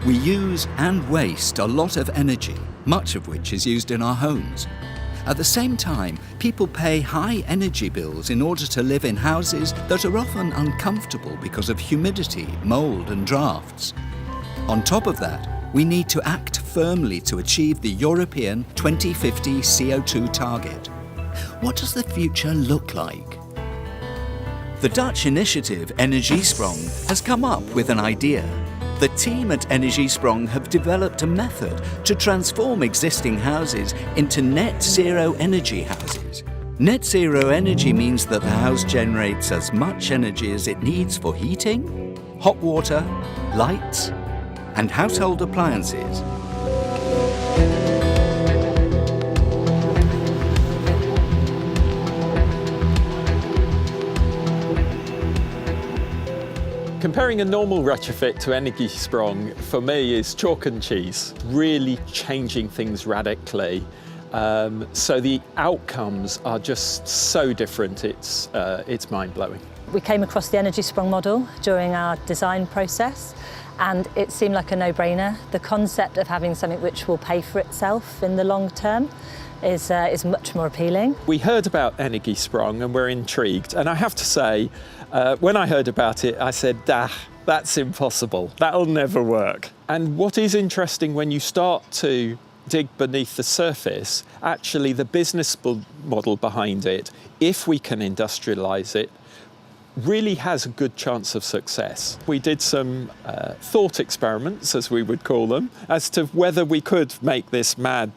We use and waste a lot of energy, much of which is used in our homes. At the same time, people pay high energy bills in order to live in houses that are often uncomfortable because of humidity, mold and drafts. On top of that, we need to act firmly to achieve the European 2050 CO2 target. What does the future look like? The Dutch initiative Energiesprong has come up with an idea. The team at Energiesprong have developed a method to transform existing houses into net zero energy houses. Net zero energy means that the house generates as much energy as it needs for heating, hot water, lights, and household appliances. Comparing a normal retrofit to Energiesprong, for me, is chalk and cheese, really changing things radically. So the outcomes are just so different, it's mind-blowing. We came across the Energiesprong model during our design process, and it seemed like a no-brainer. The concept of having something which will pay for itself in the long term is much more appealing. We heard about Energiesprong and we're intrigued, and I have to say, when I heard about it, I said, that's impossible, that'll never work. And what is interesting when you start to dig beneath the surface, actually the business model behind it, if we can industrialise it, really has a good chance of success. We did some thought experiments, as we would call them, as to whether we could make this mad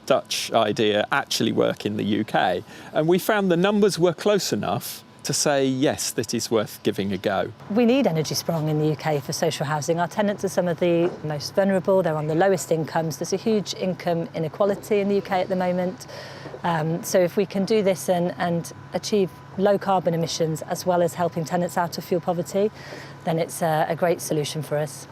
Dutch idea actually work in the UK. And we found the numbers were close enough to say, yes, that is worth giving a go. We need Energiesprong in the UK for social housing. Our tenants are some of the most vulnerable, they're on the lowest incomes. There's a huge income inequality in the UK at the moment. So if we can do this and achieve low carbon emissions as well as helping tenants out of fuel poverty, then it's a great solution for us.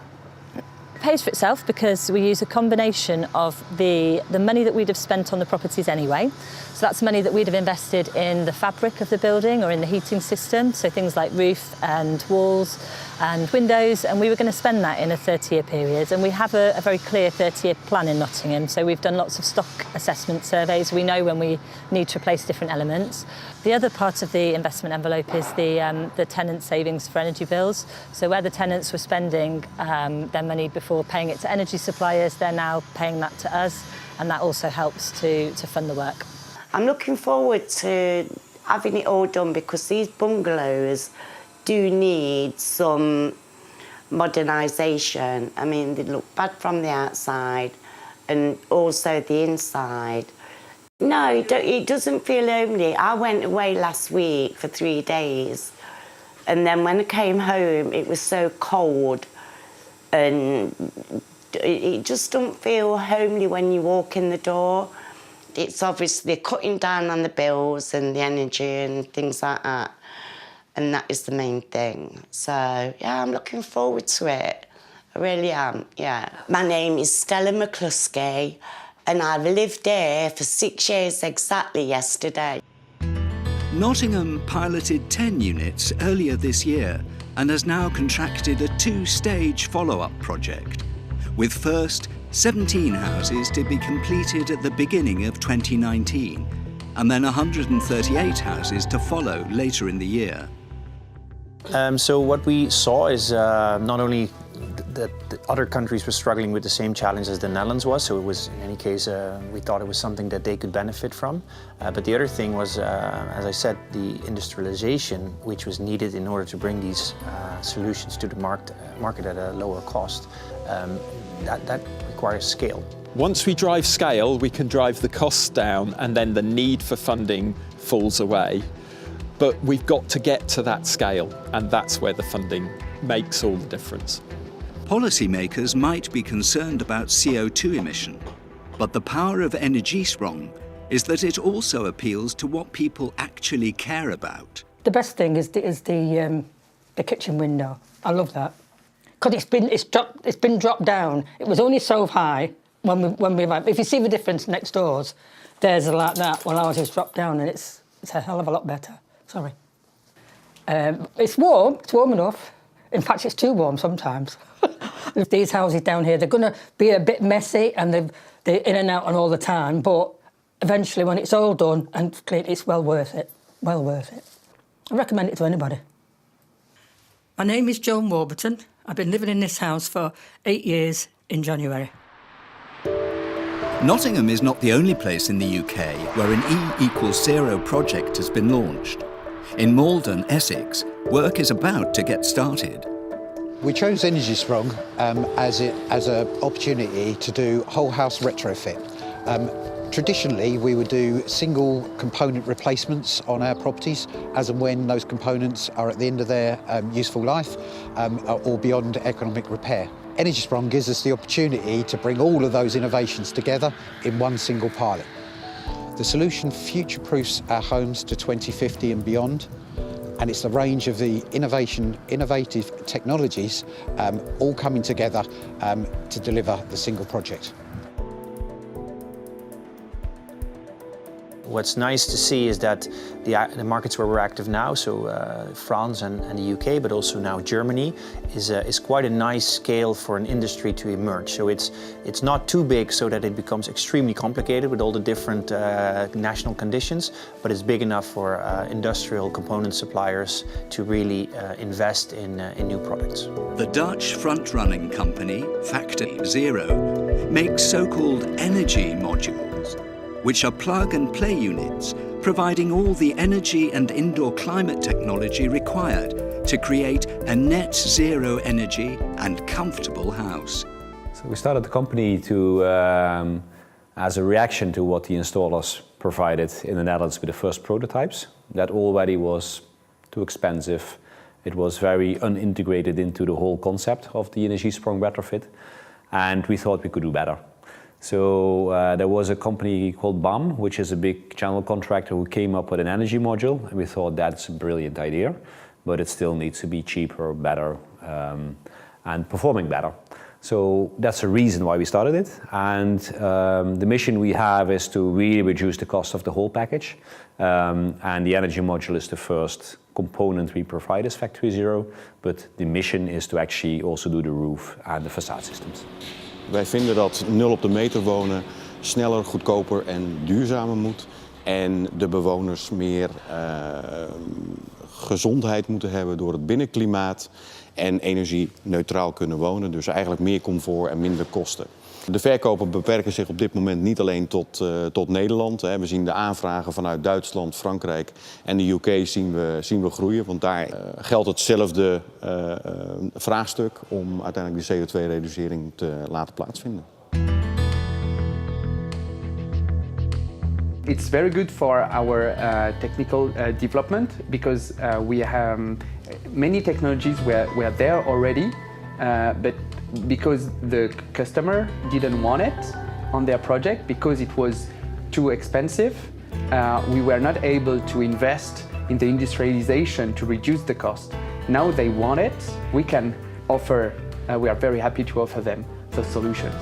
It pays for itself because we use a combination of the money that we'd have spent on the properties anyway. So that's money that we'd have invested in the fabric of the building or in the heating system, so things like roof and walls and windows, and we were going to spend that in a 30-year period. And we have a very clear 30-year plan in Nottingham, so we've done lots of stock assessment surveys. We know when we need to replace different elements. The other part of the investment envelope is the tenant savings for energy bills. So where the tenants were spending their money before paying it to energy suppliers, they're now paying that to us, and that also helps to fund the work. I'm looking forward to having it all done because these bungalows do need some modernisation. I mean, they look bad from the outside and also the inside. No, it doesn't feel homely. I went away last week for 3 days, and then when I came home, it was so cold and it just don't feel homely when you walk in the door. It's obviously cutting down on the bills and the energy and things like that. And that is the main thing. So, yeah, I'm looking forward to it. I really am, yeah. My name is Stella McCluskey, and I've lived here for 6 years exactly yesterday. Nottingham piloted 10 units earlier this year and has now contracted a 2-stage follow-up project, with first 17 houses to be completed at the beginning of 2019, and then 138 houses to follow later in the year. So what we saw is not only that the other countries were struggling with the same challenge as the Netherlands was, so it was, in any case, we thought it was something that they could benefit from. But the other thing was, as I said, the industrialization which was needed in order to bring these solutions to the market at a lower cost. That requires scale. Once we drive scale, we can drive the costs down, and then the need for funding falls away. But we've got to get to that scale, and that's where the funding makes all the difference. Policymakers might be concerned about CO2 emission, but the power of Energiesprong is that it also appeals to what people actually care about. The best thing is the kitchen window. I love that. Because it's been dropped down. It was only so high when we arrived. If you see the difference next doors, theirs are like that. Well, ours is dropped down, and it's a hell of a lot better. Sorry. It's warm. It's warm enough. In fact, it's too warm sometimes. If these houses down here, they're going to be a bit messy and they're in and out and all the time, but eventually when it's all done and clean, it's well worth it. Well worth it. I recommend it to anybody. My name is Joan Warburton. I've been living in this house for 8 years in January. Nottingham is not the only place in the UK where an E=0 project has been launched. In Malden, Essex, work is about to get started. We chose Energy Sprong as an opportunity to do whole house retrofit. Traditionally, we would do single component replacements on our properties as and when those components are at the end of their useful life or beyond economic repair. Energy Sprong gives us the opportunity to bring all of those innovations together in one single pilot. The solution future-proofs our homes to 2050 and beyond, and it's the range of the innovative technologies all coming together to deliver the single project. What's nice to see is that the markets where we're active now, so France and the UK, but also now Germany, is quite a nice scale for an industry to emerge. So it's not too big so that it becomes extremely complicated with all the different national conditions, but it's big enough for industrial component suppliers to really invest in new products. The Dutch front-running company, Factor Zero, makes so-called energy modules, which are plug-and-play units, providing all the energy and indoor climate technology required to create a net zero energy and comfortable house. So we started the company to, as a reaction to what the installers provided in the Netherlands with the first prototypes. That already was too expensive. It was very unintegrated into the whole concept of the Energy Sprong retrofit, and we thought we could do better. So there was a company called BAM, which is a big general contractor, who came up with an energy module, and we thought that's a brilliant idea, but it still needs to be cheaper, better, and performing better. So that's the reason why we started it, and the mission we have is to really reduce the cost of the whole package, and the energy module is the first component we provide as Factory Zero, but the mission is to actually also do the roof and the facade systems. Wij vinden dat 0 op de meter wonen sneller, goedkoper en duurzamer moet. En de bewoners meer gezondheid moeten hebben door het binnenklimaat en energie-neutraal kunnen wonen. Dus eigenlijk meer comfort en minder kosten. De verkopen beperken zich op dit moment niet alleen tot Nederland. We zien de aanvragen vanuit Duitsland, Frankrijk en de UK zien we groeien. Want daar geldt hetzelfde vraagstuk om uiteindelijk de CO2-reducering te laten plaatsvinden. It's very good for our technical development because we have many technologies were there already, but because the customer didn't want it on their project because it was too expensive, we were not able to invest in the industrialization to reduce the cost. Now they want it, we can offer, we are very happy to offer them the solutions.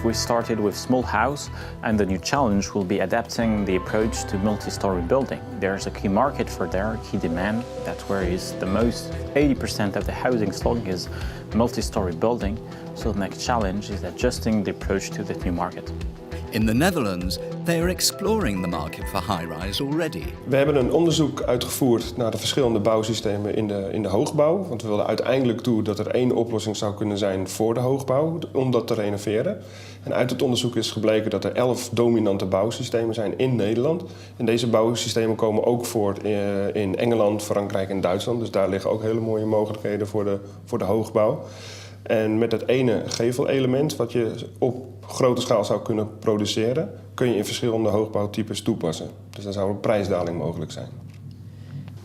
We started with small house, and the new challenge will be adapting the approach to multi-story building. There's a key market for there, key demand. That's where is the most, 80% of the housing stock is multi-story building. So the next challenge is adjusting the approach to that new market. In the Netherlands, they are exploring the market for high-rise already. We hebben een onderzoek uitgevoerd naar de verschillende bouwsystemen in de hoogbouw. Want we wilden uiteindelijk toe dat er één oplossing zou kunnen zijn voor de hoogbouw, om dat te renoveren. En uit het onderzoek is gebleken dat er 11 dominante bouwsystemen zijn in Nederland. En deze bouwsystemen komen ook voor in Engeland, Frankrijk en Duitsland. Dus daar liggen ook hele mooie mogelijkheden voor de hoogbouw. En met het ene gevelelement wat je op grote schaal zou kunnen produceren, kun je in verschillende hoogbouwtypes toepassen. Dus dan zou een prijsdaling mogelijk zijn.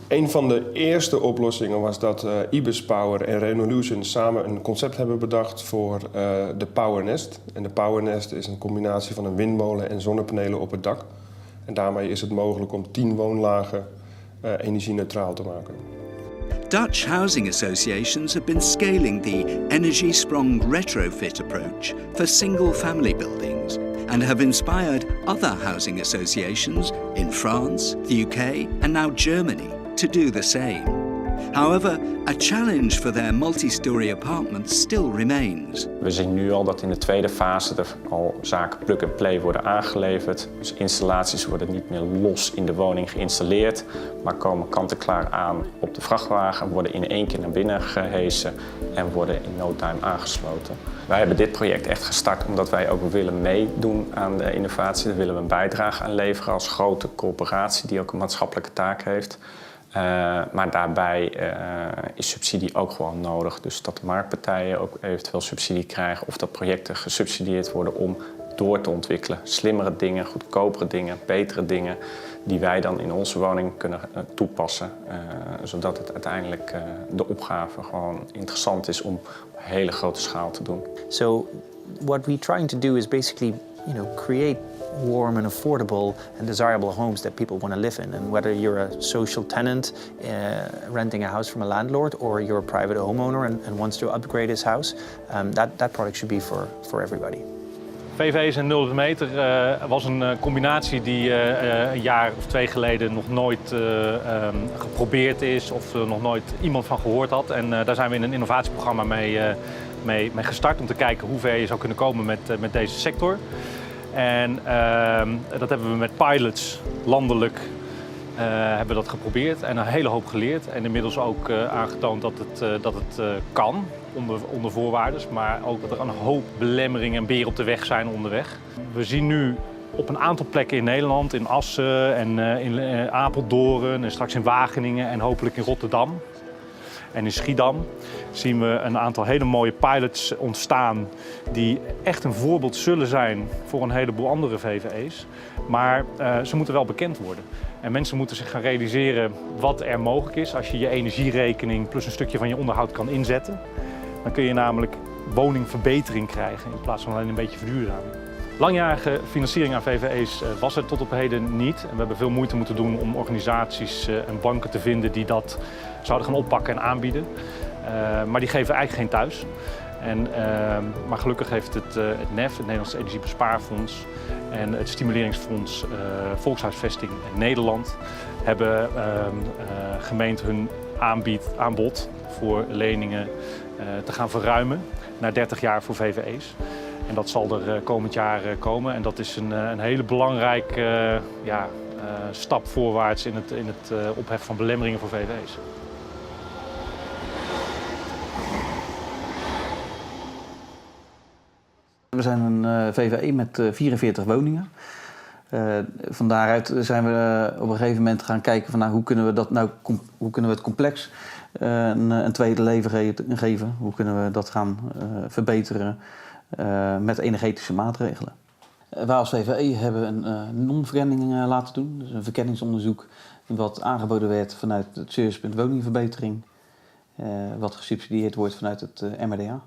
Een van de eerste oplossingen was dat Ibis Power en Renolution samen een concept hebben bedacht voor de Powernest. En de Powernest is een combinatie van een windmolen en zonnepanelen op het dak. En daarmee is het mogelijk om 10 woonlagen energie-neutraal te maken. Dutch housing associations have been scaling the Energy Sprong retrofit approach for single-family buildings and have inspired other housing associations in France, the UK and now Germany to do the same. However, a challenge for their multi-story apartments still remains. We zien nu al dat in de tweede fase er al zaken plug-and-play worden aangeleverd. Dus installaties worden niet meer los in de woning geïnstalleerd, maar komen kant-en-klaar aan op de vrachtwagen, worden in één keer naar binnen gehesen en worden in no time aangesloten. Wij hebben dit project echt gestart omdat wij ook willen meedoen aan de innovatie. Daar willen we een bijdrage aan leveren als grote corporatie die ook een maatschappelijke taak heeft. Maar daarbij is subsidie ook gewoon nodig. Dus dat de marktpartijen ook eventueel subsidie krijgen of dat projecten gesubsidieerd worden om door te ontwikkelen. Slimmere dingen, goedkopere dingen, betere dingen die wij dan in onze woning kunnen toepassen. Zodat het uiteindelijk de opgave gewoon interessant is om op hele grote schaal te doen. So what we're trying to do is basically, create warm and affordable and desirable homes that people want to live in. And whether you're a social tenant renting a house from a landlord or you're a private homeowner and wants to upgrade his house, that product should be for everybody. VVE's en 0 meter was een combinatie die een jaar of 2 geleden nog nooit geprobeerd is of nog nooit iemand van gehoord had. En daar zijn we in een innovatieprogramma mee gestart om te kijken hoe ver je zou kunnen komen met deze sector. En dat hebben we met pilots landelijk hebben we dat geprobeerd en een hele hoop geleerd. En inmiddels ook aangetoond dat het kan onder voorwaarden, maar ook dat er een hoop belemmeringen en beren op de weg zijn onderweg. We zien nu op een aantal plekken in Nederland, in Assen en in Apeldoorn en straks in Wageningen en hopelijk in Rotterdam en in Schiedam zien we een aantal hele mooie pilots ontstaan die echt een voorbeeld zullen zijn voor een heleboel andere VVE's. Maar ze moeten wel bekend worden. En mensen moeten zich gaan realiseren wat er mogelijk is als je je energierekening plus een stukje van je onderhoud kan inzetten. Dan kun je namelijk woningverbetering krijgen in plaats van alleen een beetje verduurzaming. Langjarige financiering aan VVE's was er tot op heden niet. En we hebben veel moeite moeten doen om organisaties en banken te vinden die dat zouden gaan oppakken en aanbieden. Maar die geven eigenlijk geen thuis. Maar gelukkig heeft het NEF, het Nederlands Energiebespaarfonds en het Stimuleringsfonds Volkshuisvesting in Nederland hebben gemeend hun aanbod voor leningen te gaan verruimen naar 30 jaar voor VVE's. En dat zal er komend jaar komen en dat is een hele belangrijke stap voorwaarts in het opheffen van belemmeringen voor VVE's. We zijn een VVE met 44 woningen. Van daaruit zijn we op een gegeven moment gaan kijken van hoe kunnen we het complex een tweede leven geven. Hoe kunnen we dat gaan verbeteren met energetische maatregelen. Wij als VVE hebben een non-verkenning laten doen. Dus een verkenningsonderzoek wat aangeboden werd vanuit het servicepunt woningverbetering. Wat gesubsidieerd wordt vanuit het MRDA.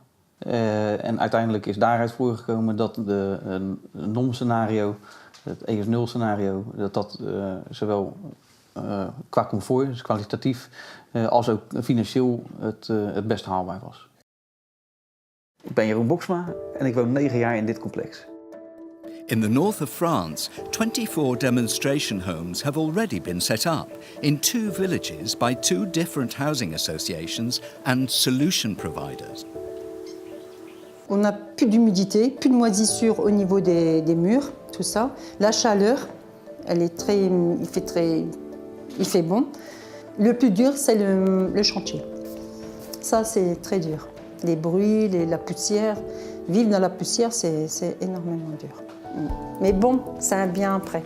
En uiteindelijk is daaruit voorgekomen dat een NOM-scenario, het ES0-scenario, dat zowel qua comfort, dus kwalitatief, als ook financieel het best haalbaar was. Ik ben Jeroen Boksma en ik woon 9 jaar in dit complex. In the north of France, 24 demonstration homes have already been set up in 2 villages by 2 different housing associations and solution providers. On n'a plus d'humidité, plus de moisissure au niveau des murs, tout ça. La chaleur, il fait bon. Le plus dur, c'est le chantier. Ça, c'est très dur. Les bruits, la poussière. Vivre dans la poussière, c'est énormément dur. Mais bon, c'est un bien après.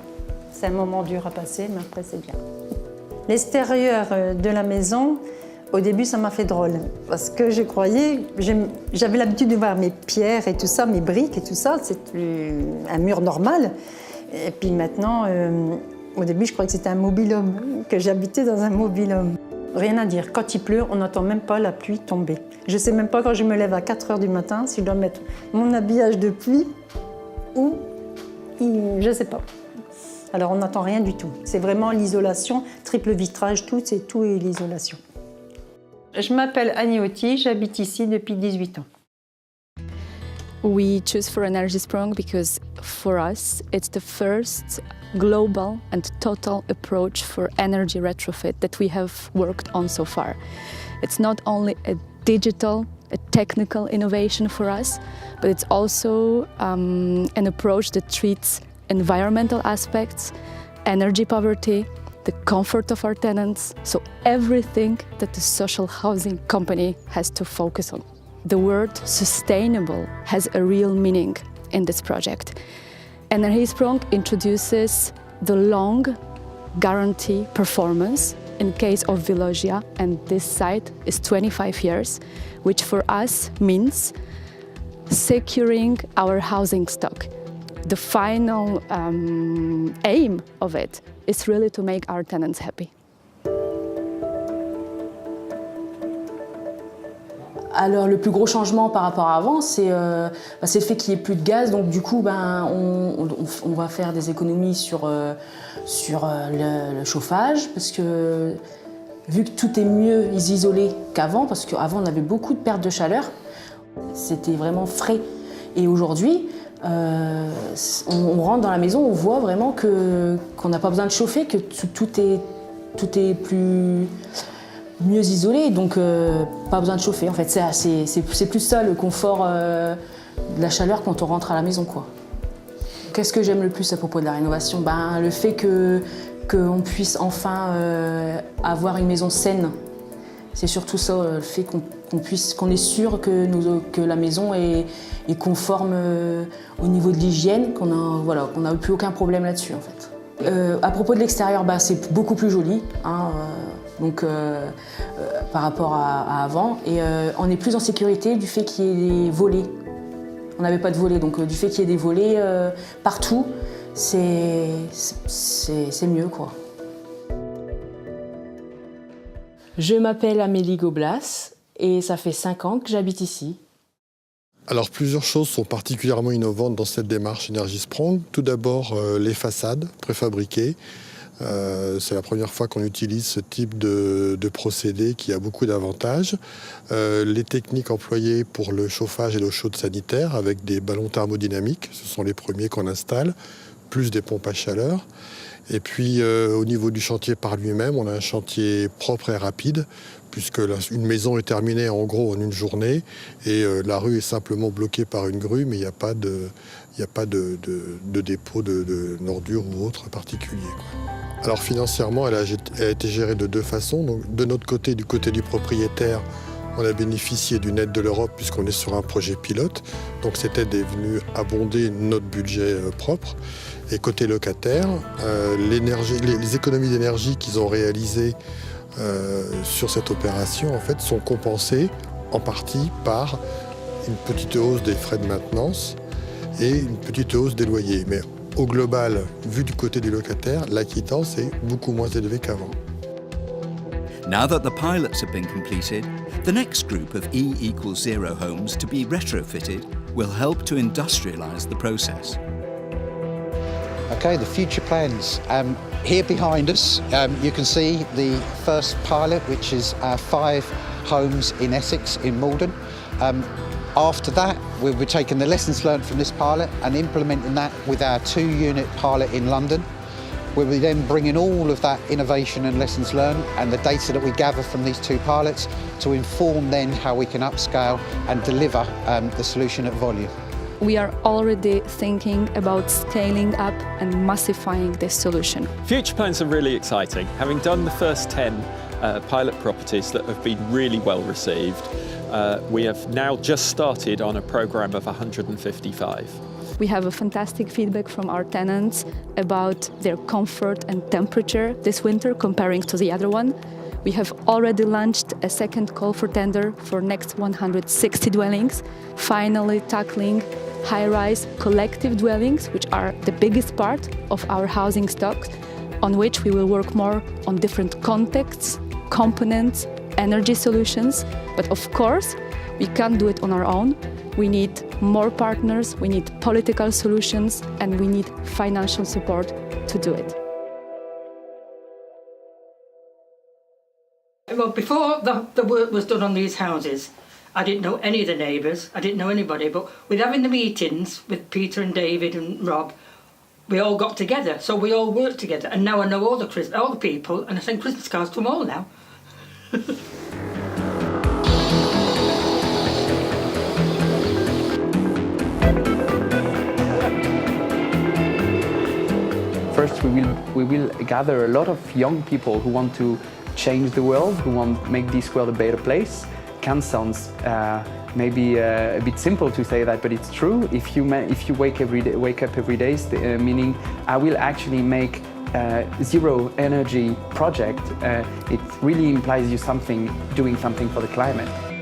C'est un moment dur à passer, mais après, c'est bien. L'extérieur de la maison, au début, ça m'a fait drôle, parce que je croyais, j'avais l'habitude de voir mes pierres et tout ça, mes briques et tout ça, c'est un mur normal. Et puis maintenant, au début, je croyais que c'était un mobil-home, que j'habitais dans un mobil-home. Rien à dire, quand il pleut, on n'entend même pas la pluie tomber. Je ne sais même pas quand je me lève à 4 h du matin, si je dois mettre mon habillage de pluie ou, je ne sais pas. Alors on n'entend rien du tout. C'est vraiment l'isolation, triple vitrage, tout est l'isolation. Je m'appelle Annie Auty, j'habite ici depuis 18 ans. We choose for Energiesprong because for us it's the first global and total approach for energy retrofit that we have worked on so far. It's not only a digital, a technical innovation for us, but it's also an approach that treats environmental aspects, energy poverty, the comfort of our tenants, so everything that the social housing company has to focus on. The word sustainable has a real meaning in this project. Energiesprong introduces the long guarantee performance in case of Velogia, and this site is 25 years, which for us means securing our housing stock. The final aim of it is really to make our tenants happy. Alors le plus gros changement par rapport à avant, c'est le fait qu'il n'y ait plus de gaz. Donc du coup, on va faire des économies sur le chauffage, parce que vu que tout est mieux isolé qu'avant, parce qu'avant on avait beaucoup de pertes de chaleur, c'était vraiment frais. Et aujourd'hui, on rentre dans la maison, on voit vraiment qu'on n'a pas besoin de chauffer, que tout est mieux isolé, donc pas besoin de chauffer. En fait, c'est plus ça le confort de la chaleur quand on rentre à la maison, quoi. Qu'est-ce que j'aime le plus à propos de la rénovation? Le fait qu'on puisse enfin avoir une maison saine. C'est surtout ça, le fait qu'on est sûr que la maison est conforme au niveau de l'hygiène, qu'on n'a plus aucun problème là-dessus, en fait. À propos de l'extérieur, c'est beaucoup plus joli, hein, par rapport à avant, et on est plus en sécurité du fait qu'il y ait des volets. On n'avait pas de volets, donc du fait qu'il y ait des volets partout, c'est mieux, quoi. Je m'appelle Amélie Goblas et ça fait 5 ans que j'habite ici. Alors plusieurs choses sont particulièrement innovantes dans cette démarche Energiesprong. Tout d'abord les façades préfabriquées. C'est la première fois qu'on utilise ce type de procédé qui a beaucoup d'avantages. Les techniques employées pour le chauffage et l'eau chaude sanitaire avec des ballons thermodynamiques, ce sont les premiers qu'on installe, plus des pompes à chaleur. Et puis au niveau du chantier par lui-même, on a un chantier propre et rapide, puisque une maison est terminée en gros en une journée et la rue est simplement bloquée par une grue, mais il n'y a pas de dépôt de ordures ou autre particulier, quoi. Alors financièrement, elle a été gérée de deux façons. Donc, de notre côté, du côté du propriétaire, on a bénéficié d'une aide de l'Europe puisqu'on est sur un projet pilote. Donc cette aide est venue abonder notre budget propre. Et côté locataire, les économies d'énergie qu'ils ont réalisées sur cette opération en fait, sont compensées en partie par une petite hausse des frais de maintenance et une petite hausse des loyers. Mais au global, vu du côté du locataire, l'acquittance est beaucoup moins élevée qu'avant. Now that the pilots have been completed, the next group of E=0 homes to be retrofitted will help to industrialise the process. Okay, the future plans. Here behind us, you can see the first pilot, which is 5 homes in Essex, in Malden. After that, we'll be taking the lessons learned from this pilot and implementing that with our 2-unit pilot in London. We'll be then bringing all of that innovation and lessons learned and the data that we gather from these 2 pilots to inform then how we can upscale and deliver the solution at volume. We are already thinking about scaling up and massifying this solution. Future plans are really exciting. Having done the first 10 pilot properties that have been really well received, we have now just started on a programme of 155. We have a fantastic feedback from our tenants about their comfort and temperature this winter comparing to the other one. We have already launched a second call for tender for next 160 dwellings, finally tackling high-rise collective dwellings, which are the biggest part of our housing stock, on which we will work more on different contexts, components, energy solutions. But of course, we can't do it on our own. We need more partners, we need political solutions, and we need financial support to do it. Well, before the work was done on these houses, I didn't know any of the neighbours, I didn't know anybody, but with having the meetings with Peter and David and Rob, we all got together, so we all worked together, and now I know all the people, and I send Christmas cards to them all now. First, we will gather a lot of young people who want to change the world, who want to make this world a better place. Can sound maybe a bit simple to say that, but it's true. If you wake up every day, meaning I will actually make zero energy project, it really implies you doing something for the climate.